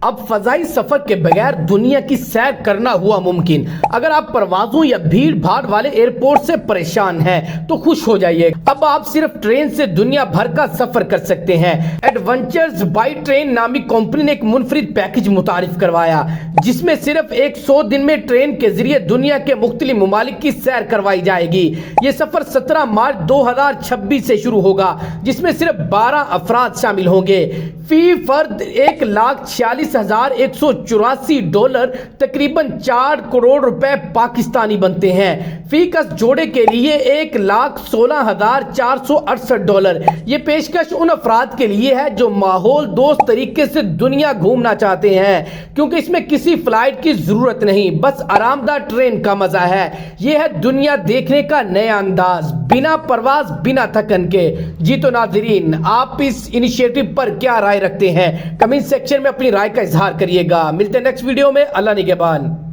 اب فضائی سفر کے بغیر دنیا کی سیر کرنا ہوا ممکن۔ اگر آپ پروازوں یا بھیڑ بھاڑ والے ایئرپورٹ سے پریشان ہیں تو خوش ہو جائیے، اب آپ صرف ٹرین سے دنیا بھر کا سفر کر سکتے ہیں۔ ایڈونچرز بائی ٹرین نامی کمپنی نے ایک منفرد پیکج متعارف کروایا جس میں صرف 100 دن میں ٹرین کے ذریعے دنیا کے مختلف ممالک کی سیر کروائی جائے گی۔ یہ سفر 17 مارچ 2026 سے شروع ہوگا جس میں صرف 12 افراد شامل ہوں گے۔ فی فرد $1,46,184 تقریباً 4 کروڑ روپے پاکستانی بنتے ہیں۔ فی کس جوڑے کے لیے $1,16,468۔ یہ پیشکش ان افراد کے لیے ہے جو ماحول دوست طریقے سے دنیا گھومنا چاہتے ہیں، کیونکہ اس میں کسی فلائٹ کی ضرورت نہیں، بس آرام دہ ٹرین کا مزہ ہے۔ یہ ہے دنیا دیکھنے کا نیا انداز، بنا پرواز، بنا تھکن کے۔ جی تو ناظرین، آپ اس انیشیٹو پر کیا رائے رکھتے ہیں؟ کمنٹ سیکشن میں اپنی رائے کا اظہار کریے گا۔ ملتے ہیں نیکسٹ ویڈیو میں۔ اللہ نگہبان۔